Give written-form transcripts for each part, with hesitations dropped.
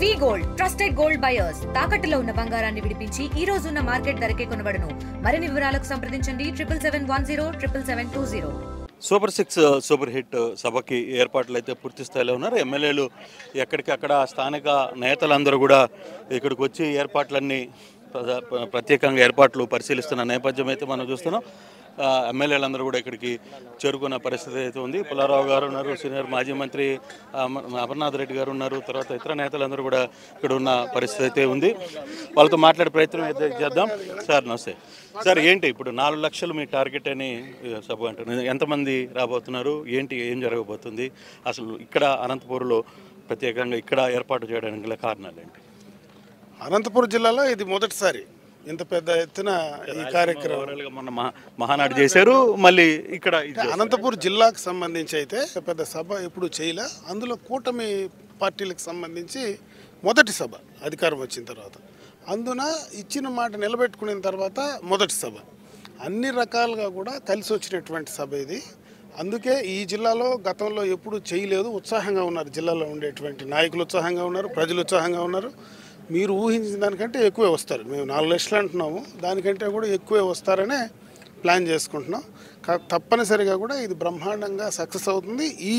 వి gold trusted gold buyers తాకట్టులో ఉన్న బంగారాన్ని విడిపించి ఈ రోజు ఉన్న మార్కెట్ ధరకే కొనబడును. మరిన్ని వివరాలకు సంప్రదించండి 77107720. సూపర్ 6 సూపర్ హిట్ సభకి ఏర్పాట్లు అయితే పూర్తి స్థాయిలో ఉన్నారు. ఎమ్మెల్యేలు ఎక్కడికక్కడ స్థానిక నేతలందరూ కూడా ఇక్కడికి వచ్చి ఏర్పాట్లన్నీ ప్రత్యేకంగా ఏర్పాట్లు పరిశీలిస్తున్న నేపథ్యం అయితే మనం చూస్తున్నాం. ఎమ్మెల్యేలందరూ కూడా ఇక్కడికి చేరుకున్న పరిస్థితి అయితే ఉంది. పుల్లారావు గారు ఉన్నారు, సీనియర్ మాజీ మంత్రి అమర్నాథ్ రెడ్డి గారు ఉన్నారు, తర్వాత ఇతర నేతలందరూ కూడా ఇక్కడ ఉన్న పరిస్థితి అయితే ఉంది. వాళ్ళతో మాట్లాడే ప్రయత్నం అయితే చేద్దాం. సార్ నమస్తే. సార్ ఏంటి ఇప్పుడు 4 లక్షలు మీ టార్గెట్ అని సభ అంటున్నారు, ఎంతమంది రాబోతున్నారు, ఏంటి ఏం జరగబోతుంది, అసలు ఇక్కడ అనంతపూర్లో ప్రత్యేకంగా ఇక్కడ ఏర్పాటు చేయడానికి గల కారణాలు ఏంటి? అనంతపురం జిల్లాలో ఇది మొదటిసారి ఇంత పెద్ద ఎత్తున ఈ కార్యక్రమం మొన్న మహానాడు చేశారు. మళ్ళీ ఇక్కడ అనంతపురం జిల్లాకు సంబంధించి అయితే పెద్ద సభ ఎప్పుడు చేయలే. అందులో కూటమి పార్టీలకు సంబంధించి మొదటి సభ అధికారం వచ్చిన తర్వాత, అందున ఇచ్చిన మాట నిలబెట్టుకున్న తర్వాత మొదటి సభ, అన్ని రకాలుగా కూడా కలిసి వచ్చినటువంటి సభ ఇది. అందుకే ఈ జిల్లాలో గతంలో ఎప్పుడు చేయలేదు. ఉత్సాహంగా ఉన్నారు, జిల్లాలో ఉండేటువంటి నాయకులు ఉత్సాహంగా ఉన్నారు, ప్రజలు ఉత్సాహంగా ఉన్నారు. మీరు ఊహించిన దానికంటే ఎక్కువే వస్తారు. మేము 4 లక్షలు అంటున్నాము, దానికంటే కూడా ఎక్కువే వస్తారనే ప్లాన్ చేసుకుంటున్నాం. తప్పనిసరిగా కూడా ఇది బ్రహ్మాండంగా సక్సెస్ అవుతుంది. ఈ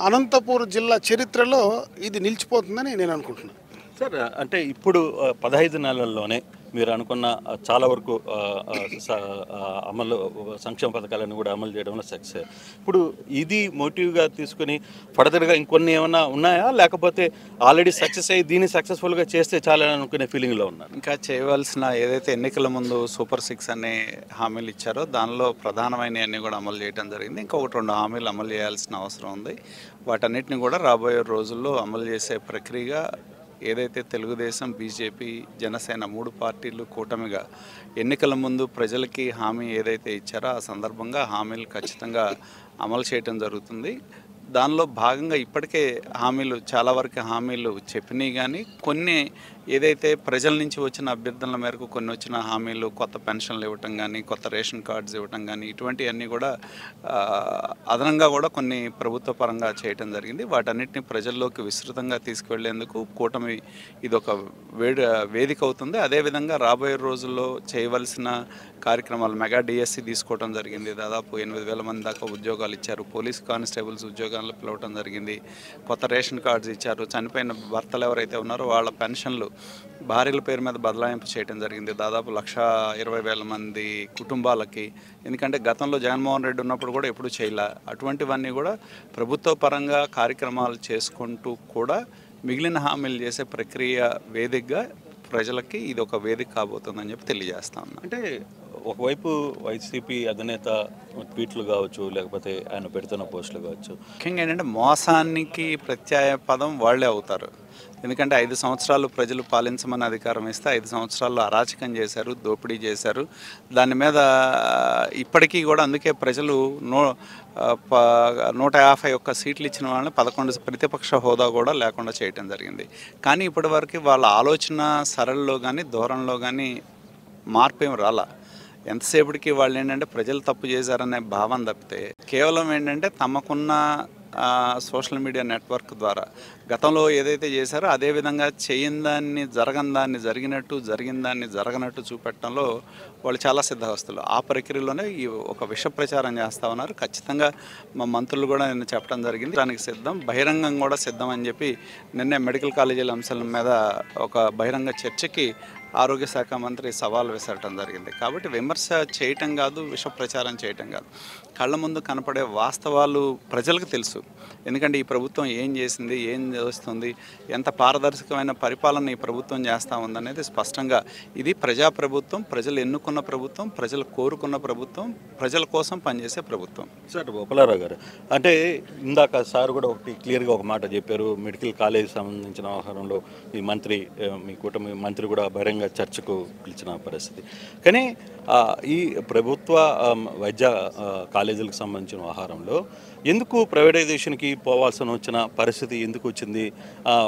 అనంతపురం జిల్లా చరిత్రలో ఇది నిలిచిపోతుందని నేను అనుకుంటున్నాను. సార్ అంటే ఇప్పుడు 15 నెలల్లోనే మీరు అనుకున్న చాలా వరకు అమలు సంక్షేమ పథకాలను కూడా అమలు చేయడంలో సక్సెస్. ఇప్పుడు ఇది మోటివ్గా తీసుకుని ఫర్దర్గా ఇంకొన్ని ఏమైనా ఉన్నాయా, లేకపోతే ఆల్రెడీ సక్సెస్ అయ్యి దీన్ని సక్సెస్ఫుల్గా చేస్తే చాలని అనుకునే ఫీలింగ్లో ఉన్నారు? ఇంకా చేయవలసిన ఏదైతే ఎన్నికల ముందు సూపర్ 6 అనే హామీలు ఇచ్చారో దానిలో ప్రధానమైనవన్నీ కూడా అమలు చేయడం జరిగింది. ఇంకా 1-2 హామీలు అమలు చేయాల్సిన అవసరం ఉంది. వాటన్నిటిని కూడా రాబోయే రోజుల్లో అమలు చేసే ప్రక్రియగా ఏదైతే తెలుగుదేశం, బీజేపీ, జనసేన 3 పార్టీలు కూటమిగా ఎన్నికల ముందు ప్రజలకి హామీ ఏదైతే ఇచ్చారో ఆ సందర్భంగా హామీలు ఖచ్చితంగా అమలు చేయడం జరుగుతుంది. దానిలో భాగంగా ఇప్పటికే హామీలు చాలా వరకు హామీలు చెప్పినాయి, కానీ కొన్ని ఏదైతే ప్రజల నుంచి వచ్చిన అభ్యర్థనల మేరకు కొన్ని వచ్చిన హామీలు, కొత్త పెన్షన్లు ఇవ్వటం కానీ, కొత్త రేషన్ కార్డ్స్ ఇవ్వటం కానీ, ఇటువంటివన్నీ కూడా అదనంగా కూడా కొన్ని ప్రభుత్వ పరంగా చేయటం జరిగింది. వాటన్నిటిని ప్రజల్లోకి విస్తృతంగా తీసుకువెళ్లేందుకు కూటమి ఇదొక వేదిక అవుతుంది. అదేవిధంగా రాబోయే రోజుల్లో చేయవలసిన కార్యక్రమాలు మెగా డిఎస్సి తీసుకోవడం జరిగింది. దాదాపు 8,000 మంది దాకా ఉద్యోగాలు ఇచ్చారు. పోలీస్ కానిస్టేబుల్స్ ఉద్యోగాలు పిలవటం జరిగింది. కొత్త రేషన్ కార్డ్స్ ఇచ్చారు. చనిపోయిన భర్తలు ఎవరైతే ఉన్నారో వాళ్ళ పెన్షన్లు భార్యల పేరు మీద బదలాయింపు చేయడం జరిగింది. దాదాపు 1,20,000 మంది కుటుంబాలకి. ఎందుకంటే గతంలో జగన్మోహన్ రెడ్డి ఉన్నప్పుడు కూడా ఎప్పుడు చేయలే. అటువంటివన్నీ కూడా ప్రభుత్వ పరంగా కార్యక్రమాలు చేసుకుంటూ కూడా మిగిలిన హామీలు చేసే ప్రక్రియ వేదికగా ప్రజలకి ఇది ఒక వేదిక కాబోతుందని చెప్పి తెలియజేస్తా ఉన్నాను. అంటే ఒకవైపు వైసీపీ అధినేత ట్వీట్లు కావచ్చు, లేకపోతే ఆయన పెడుతున్న పోస్టులు కావచ్చు, ముఖ్యంగా ఏంటంటే మోసానికి ప్రత్యయ పదం వాళ్లే అవుతారు. ఎందుకంటే 5 సంవత్సరాలు ప్రజలు పాలించమని అధికారం ఇస్తే 5 సంవత్సరాలు అరాచకం చేశారు, దోపిడీ చేశారు. దాని మీద ఇప్పటికీ కూడా అందుకే ప్రజలు 151 సీట్లు ఇచ్చిన వాళ్ళని 11 ప్రతిపక్ష హోదా కూడా లేకుండా చేయటం జరిగింది. కానీ ఇప్పటివరకు వాళ్ళ ఆలోచన సరళిలో కానీ ధోరణిలో కానీ మార్పు ఏమి రాలా. ఎంతసేపటికి వాళ్ళు ఏంటంటే ప్రజలు తప్పు చేశారనే భావన తప్పితే కేవలం ఏంటంటే తమకున్న సోషల్ మీడియా నెట్వర్క్ ద్వారా గతంలో ఏదైతే చేశారో అదేవిధంగా చేయని దాన్ని జరగని దాన్ని జరిగినట్టు, జరిగిన దాన్ని జరగనట్టు చూపెట్టడంలో వాళ్ళు చాలా సిద్ధహస్తులు. ఆ ప్రక్రియలోనే ఈ ఒక విష ప్రచారం చేస్తూ ఉన్నారు. ఖచ్చితంగా మా మంత్రులు కూడా నిన్న చెప్పడం జరిగింది, దానికి సిద్ధం, బహిరంగం కూడా సిద్ధం అని చెప్పి నిన్నే మెడికల్ కాలేజీల అంశాల మీద ఒక బహిరంగ చర్చకి ఆరోగ్య శాఖ మంత్రి సవాల్ విసరటం జరిగింది. కాబట్టి విమర్శ చేయటం కాదు, విష ప్రచారం చేయటం కాదు, కళ్ళ ముందు కనపడే వాస్తవాలు ప్రజలకు తెలుసు. ఎందుకంటే ఈ ప్రభుత్వం ఏం చేసింది, ఏం చేస్తుంది, ఎంత పారదర్శకమైన పరిపాలన ఈ ప్రభుత్వం చేస్తూ ఉందనేది స్పష్టంగా ఇది ప్రజాప్రభుత్వం, ప్రజలు ఎన్నుకున్న ప్రభుత్వం, ప్రజలు కోరుకున్న ప్రభుత్వం, ప్రజల కోసం పనిచేసే ప్రభుత్వం. సార్ పుల్లారావు గారు, అంటే ఇందాక సార్ కూడా ఒకటి క్లియర్గా ఒక మాట చెప్పారు, మెడికల్ కాలేజ్ సంబంధించిన వ్యవహారంలో ఈ మంత్రి, మీ కూటమి మంత్రి కూడా బహిరంగ చర్చకు పిలిచిన పరిస్థితి. కానీ ఈ ప్రభుత్వ వైద్య కాలేజీలకు సంబంధించిన వ్యవహారంలో ఎందుకు ప్రైవేటైజేషన్కి పోవాల్సిన వచ్చిన పరిస్థితి ఎందుకు వచ్చింది?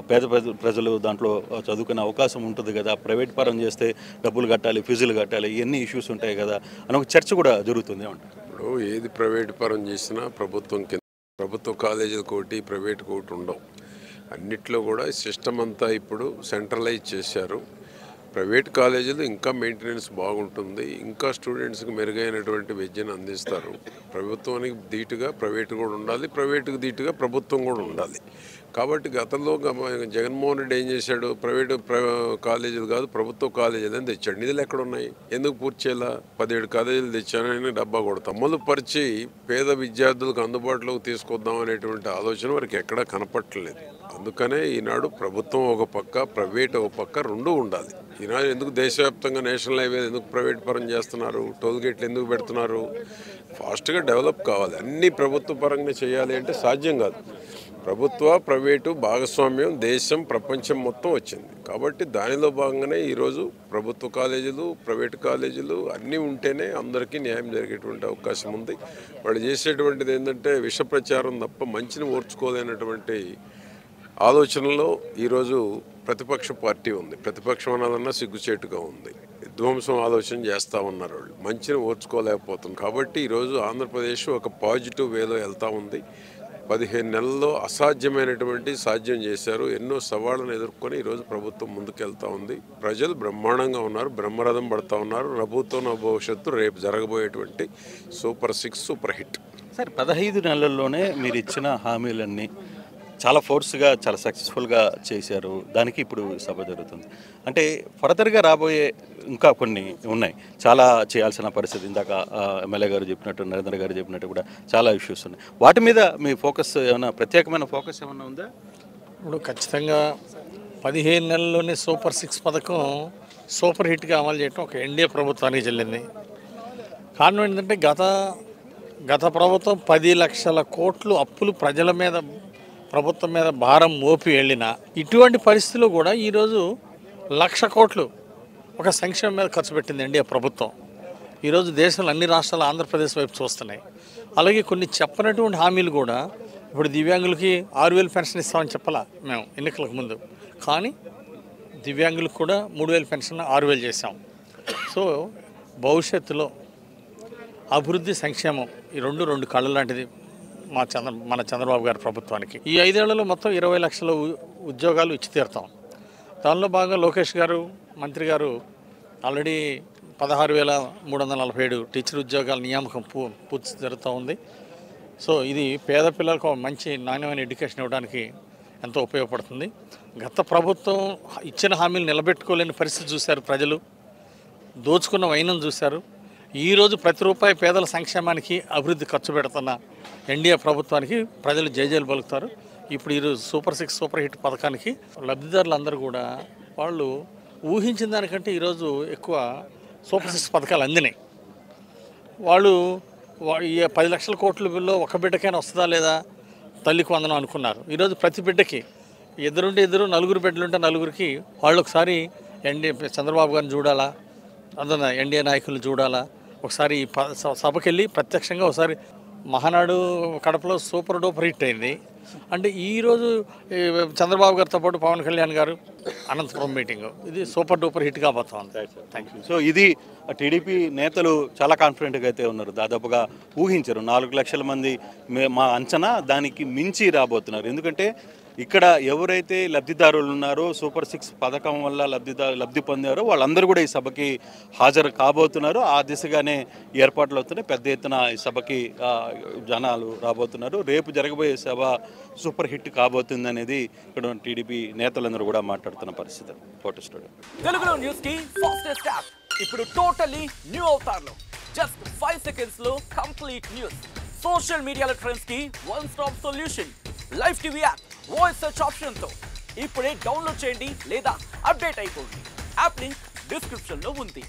పేద ప్రజలు దాంట్లో చదువుకునే అవకాశం ఉంటుంది కదా, ప్రైవేట్ పరం చేస్తే డబ్బులు కట్టాలి, ఫీజులు కట్టాలి, ఇవన్నీ ఇష్యూస్ ఉంటాయి కదా అని ఒక చర్చ కూడా జరుగుతుంది. ఇప్పుడు ఏది ప్రైవేట్ పరం చేసినా ప్రభుత్వం కింద, ప్రభుత్వ కాలేజీలకు ఒకటి, ప్రైవేట్కి ఒకటి ఉండవు. అన్నిట్లో కూడా సిస్టమ్ అంతా ఇప్పుడు సెంట్రలైజ్ చేశారు. ప్రైవేట్ కాలేజీలు ఇంకా మెయింటెనెన్స్ బాగుంటుంది, ఇంకా స్టూడెంట్స్కి మెరుగైనటువంటి విద్యను అందిస్తారు. ప్రభుత్వానికి ధీటుగా ప్రైవేట్ కూడా ఉండాలి, ప్రైవేటుకి ధీటుగా ప్రభుత్వం కూడా ఉండాలి. కాబట్టి గతంలో జగన్మోహన్ రెడ్డి ఏం చేశాడు, ప్రైవేటు కాలేజీలు కాదు ప్రభుత్వ కాలేజీలు అని తెచ్చాడు. నిధులు ఎక్కడ ఉన్నాయి, ఎందుకు పూర్తి చేయాలా? 17 కాలేజీలు తెచ్చానని డబ్బా కొడతాం. అమలు పరిచి పేద విద్యార్థులకు అందుబాటులోకి తీసుకొద్దాం అనేటువంటి ఆలోచన వారికి ఎక్కడా కనపట్టలేదు. అందుకనే ఈనాడు ప్రభుత్వం ఒక పక్క, ప్రైవేట్ ఒక పక్క, రెండు ఉండాలి. ఈనాడు ఎందుకు దేశవ్యాప్తంగా నేషనల్ హైవే ఎందుకు ప్రైవేట్ పరం చేస్తున్నారు, టోల్ గేట్లు ఎందుకు పెడుతున్నారు? ఫాస్ట్గా డెవలప్ కావాలి. అన్నీ ప్రభుత్వ పరంగా చేయాలి అంటే సాధ్యం కాదు. ప్రభుత్వ ప్రైవేటు భాగస్వామ్యం దేశం ప్రపంచం మొత్తం వచ్చింది. కాబట్టి దానిలో భాగంగానే ఈరోజు ప్రభుత్వ కాలేజీలు ప్రైవేటు కాలేజీలు అన్నీ ఉంటేనే అందరికీ న్యాయం జరిగేటువంటి అవకాశం ఉంది. వాళ్ళు చేసేటువంటిది ఏంటంటే విష ప్రచారం తప్ప మంచిని ఓర్చుకోలేనటువంటి ఆలోచనలో ఈరోజు ప్రతిపక్ష పార్టీ ఉంది. ప్రతిపక్షం అన్నదన్నా సిగ్గుచేటుగా ఉంది. విధ్వంసం ఆలోచన చేస్తూ ఉన్నారు. వాళ్ళు మంచిని ఓర్చుకోలేకపోతుంది. కాబట్టి ఈరోజు ఆంధ్రప్రదేశ్ ఒక పాజిటివ్ వేలో వెళ్తూ ఉంది. 15 నెలల్లో అసాధ్యమైనటువంటి సాధ్యం చేశారు. ఎన్నో సవాళ్ళను ఎదుర్కొని ఈరోజు ప్రభుత్వం ముందుకెళ్తూ ఉంది. ప్రజలు బ్రహ్మాండంగా ఉన్నారు, బ్రహ్మరథం పడుతూ ఉన్నారు. ప్రభుత్వం భవిష్యత్తు రేపు జరగబోయేటువంటి సూపర్ 6 సూపర్ హిట్. సార్ 15 నెలల్లోనే మీరు ఇచ్చిన హామీలన్నీ చాలా ఫోర్స్గా చాలా సక్సెస్ఫుల్గా చేశారు. దానికి ఇప్పుడు సభ జరుగుతుంది. అంటే ఫర్దర్గా రాబోయే ఇంకా కొన్ని ఉన్నాయి, చాలా చేయాల్సిన పరిస్థితి. ఇందాక ఎమ్మెల్యే గారు చెప్పినట్టు, నరేంద్ర గారు చెప్పినట్టు కూడా చాలా ఇష్యూస్ ఉన్నాయి. వాటి మీద మీ ఫోకస్ ఏమైనా ప్రత్యేకమైన ఫోకస్ ఏమైనా ఉందా? ఇప్పుడు ఖచ్చితంగా 15 నెలల్లోనే సూపర్ 6 పథకం సూపర్ హిట్గా అమలు చేయడం ఒక ఎన్డీఏ ప్రభుత్వానికి చెల్లింది. కారణం ఏంటంటే గత ప్రభుత్వం 10 లక్షల కోట్లు అప్పులు ప్రజల మీద, ప్రభుత్వం మీద భారం మోపి వెళ్ళిన ఇటువంటి పరిస్థితుల్లో కూడా ఈరోజు 1,00,000 కోట్లు ఒక సంక్షేమం మీద ఖర్చు పెట్టింది ఎన్డీఏ ప్రభుత్వం. ఈరోజు దేశంలో అన్ని రాష్ట్రాలు ఆంధ్రప్రదేశ్ వైపు చూస్తున్నాయి. అలాగే కొన్ని చెప్పనటువంటి హామీలు కూడా, ఇప్పుడు దివ్యాంగులకి 6,000 పెన్షన్ ఇస్తామని చెప్పాలా మేము ఎన్నికలకు ముందు, కానీ దివ్యాంగులకు కూడా 3,000 పెన్షన్ 6,000 చేసాం. సో భవిష్యత్తులో అభివృద్ధి సంక్షేమం ఈ రెండు కళ్ళ లాంటిది మన చంద్రబాబు గారి ప్రభుత్వానికి. ఈ 5 ఏళ్లలో మొత్తం 20 లక్షల ఉద్యోగాలు ఇచ్చి తీరుతాం. దానిలో భాగంగా లోకేష్ గారు, మంత్రి గారు ఆల్రెడీ 16,347 టీచర్ ఉద్యోగాల నియామకం పూర్తి జరుగుతూ ఉంది. సో ఇది పేద పిల్లలకు మంచి నాణ్యమైన ఎడ్యుకేషన్ ఇవ్వడానికి ఎంతో ఉపయోగపడుతుంది. గత ప్రభుత్వం ఇచ్చిన హామీలు నిలబెట్టుకోలేని పరిస్థితి చూశారు ప్రజలు, దోచుకున్న వైనం చూశారు. ఈరోజు ప్రతి రూపాయి పేదల సంక్షేమానికి అభివృద్ధి ఖర్చు పెడుతున్న ఎన్డీఏ ప్రభుత్వానికి ప్రజలు జైజైలు పలుకుతారు. ఇప్పుడు ఈరోజు సూపర్ 6 సూపర్ హిట్ పథకానికి లబ్ధిదారులందరూ కూడా వాళ్ళు ఊహించిన దానికంటే ఈరోజు ఎక్కువ సూపర్ 6 పథకాలు అందినాయి. వాళ్ళు ఈ 10 లక్షల కోట్ల బిల్లో ఒక బిడ్డకైనా వస్తుందా లేదా తల్లికి వందనం అనుకున్నారు. ఈరోజు ప్రతి బిడ్డకి ఇద్దరు 4 బిడ్డలుంటే 4కి వాళ్ళు ఒకసారి చంద్రబాబు గారిని చూడాలా, అందున ఎన్డీఏ నాయకులు చూడాలా, ఒకసారి సభకి వెళ్ళి ప్రత్యక్షంగా ఒకసారి మహానాడు కడపలో సూపర్ డూపర్ హిట్ అయింది. అంటే ఈరోజు చంద్రబాబు గారితో పాటు పవన్ కళ్యాణ్ గారు అనంతపురం మీటింగు, ఇది సూపర్ డూపర్ హిట్ కాబోతుంది. Thank you. సో ఇది టీడీపీ నేతలు చాలా కాన్ఫిడెంట్గా అయితే ఉన్నారు. దాదాపుగా ఊహించరు 4 లక్షల మంది మా అంచనా దానికి మించి రాబోతున్నారు. ఎందుకంటే ఇక్కడ ఎవరైతే లబ్ధిదారులు ఉన్నారో సూపర్ 6 పథకం వల్ల లబ్ధి పొందారో వాళ్ళందరూ కూడా ఈ సభకి హాజరు కాబోతున్నారు. ఆ దిశగానే ఏర్పాట్లు అవుతున్నాయి. పెద్ద ఎత్తున ఈ సభకి జనాలు రాబోతున్నారు. రేపు జరగబోయే సభ సూపర్ హిట్ కాబోతుంది అనేది ఇక్కడ టీడీపీ నేతలందరూ కూడా మాట్లాడుతున్న పరిస్థితి. ఫోటో స్టూడియో తెలుగులో న్యూస్ కి ఫాస్టెస్ట్ యాప్ ఇప్పుడు టోటల్లీ న్యూ అవతార్లో జస్ట్ 5 సెకండ్స్ లో కంప్లీట్ న్యూస్, సోషల్ మీడియాలో ట్రెండ్స్ కి one stop solution, live TV app, voice search option తో ఇప్పుడే డౌన్లోడ్ చేయండి లేదా అప్డేట్ అయిపోండి. యాప్ లింక్ డిస్క్రిప్షన్ లో ఉంది.